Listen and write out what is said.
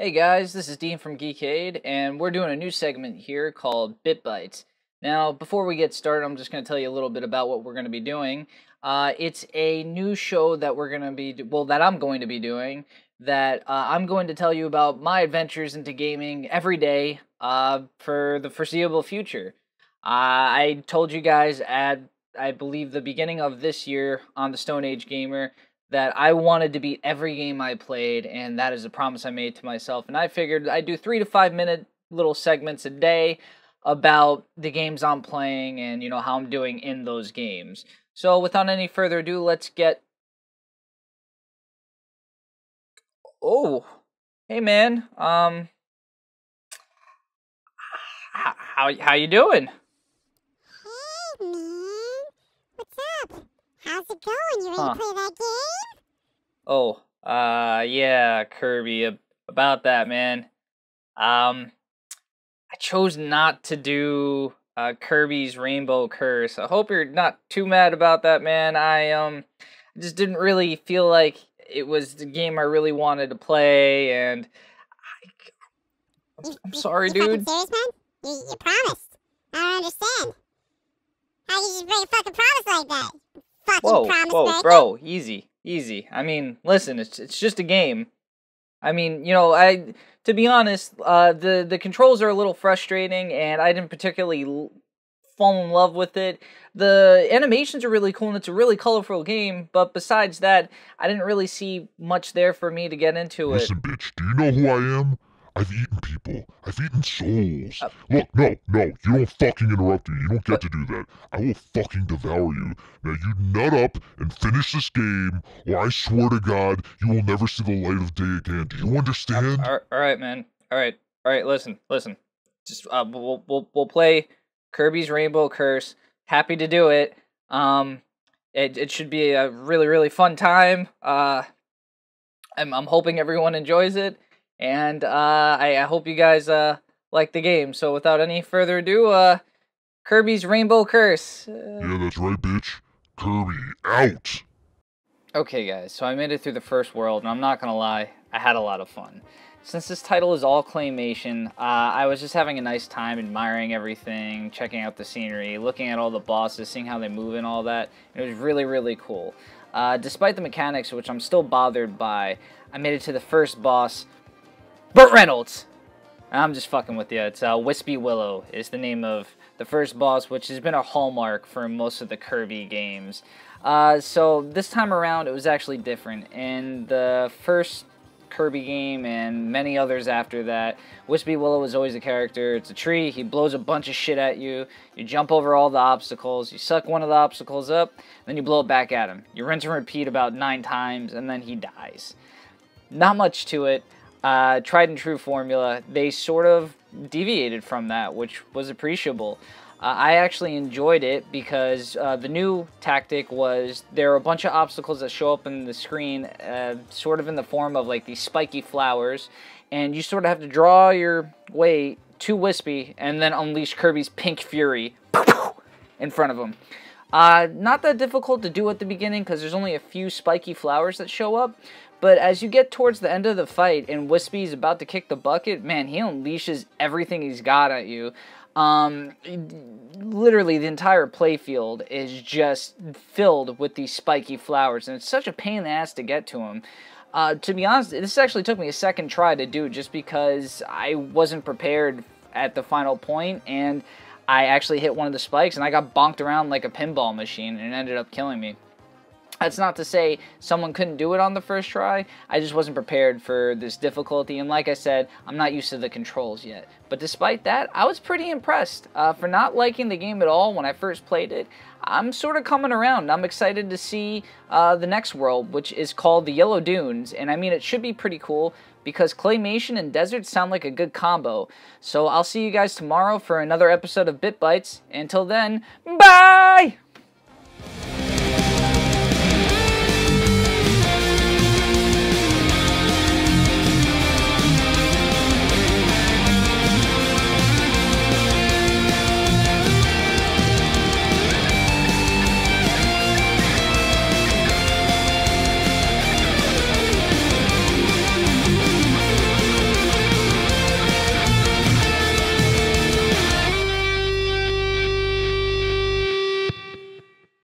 Hey guys, this is Dean from Geekade, and we're doing a new segment here called Bytes. Now, before we get started, I'm just going to tell you a little bit about what we're going to be doing. It's a new show that that I'm going to be doing, that I'm going to tell you about my adventures into gaming every day for the foreseeable future. I told you guys at, I believe, the beginning of this year on the Stone Age Gamer that I wanted to beat every game I played, and that is a promise I made to myself. And I figured I'd do 3 to 5 minute little segments a day about the games I'm playing and, how I'm doing in those games. So without any further ado, let's get... Oh, hey man, how you doing? Hey man, what's up? How's it going? You ready to play that game? Oh, yeah, Kirby, about that, man. I chose not to do Kirby's Rainbow Curse. I hope you're not too mad about that, man. I just didn't really feel like it was the game I really wanted to play, and I'm sorry, dude. You serious, man? You promised. I don't understand. How you just break a fucking promise like that? Whoa, bro, easy. I mean, listen, it's just a game. I mean, to be honest, the controls are a little frustrating, and I didn't particularly fall in love with it. The animations are really cool, and it's a really colorful game, but besides that, I didn't really see much there for me to get into it. Listen, bitch, do you know who I am? I've eaten people. I've eaten souls. Look, no, you don't fucking interrupt me. You don't get to do that. I will fucking devour you. Now you nut up and finish this game, or I swear to God, you will never see the light of day again. Do you understand? Alright, man. Alright, listen. Just, we'll play Kirby's Rainbow Curse. Happy to do it. It should be a really, really fun time. I'm hoping everyone enjoys it. And I hope you guys like the game. So without any further ado, Kirby's Rainbow Curse. Yeah, that's right, bitch. Kirby, out! Okay, guys, so I made it through the first world, and I'm not gonna lie, I had a lot of fun. Since this title is all claymation, I was just having a nice time admiring everything, checking out the scenery, looking at all the bosses, seeing how they move and all that. It was really, really cool. Despite the mechanics, which I'm still bothered by, I made it to the first boss, Burt Reynolds! I'm just fucking with you. It's Wispy Willow is the name of the first boss, which has been a hallmark for most of the Kirby games. So this time around, it was actually different. In the first Kirby game and many others after that, Wispy Willow was always a character. It's a tree. He blows a bunch of shit at you. You jump over all the obstacles. You suck one of the obstacles up, then you blow it back at him. You rinse and repeat about 9 times, and then he dies. Not much to it. Tried and true formula. They sort of deviated from that, which was appreciable. I actually enjoyed it because the new tactic was there are a bunch of obstacles that show up in the screen, sort of in the form of like these spiky flowers, and you sort of have to draw your way to Wispy and then unleash Kirby's pink fury in front of him. Not that difficult to do at the beginning because there's only a few spiky flowers that show up. But as you get towards the end of the fight and Wispy's about to kick the bucket, man, he unleashes everything he's got at you. Literally, the entire playfield is just filled with these spiky flowers, and it's such a pain in the ass to get to him. To be honest, this actually took me a second try to do just because I wasn't prepared at the final point, and I actually hit one of the spikes, and I got bonked around like a pinball machine, and it ended up killing me. That's not to say someone couldn't do it on the first try. I just wasn't prepared for this difficulty, and like I said, I'm not used to the controls yet. But despite that, I was pretty impressed. For not liking the game at all when I first played it, I'm sort of coming around. I'm excited to see the next world, which is called the Yellow Dunes, and I mean, it should be pretty cool because claymation and deserts sound like a good combo. So I'll see you guys tomorrow for another episode of Bytes. Until then, bye!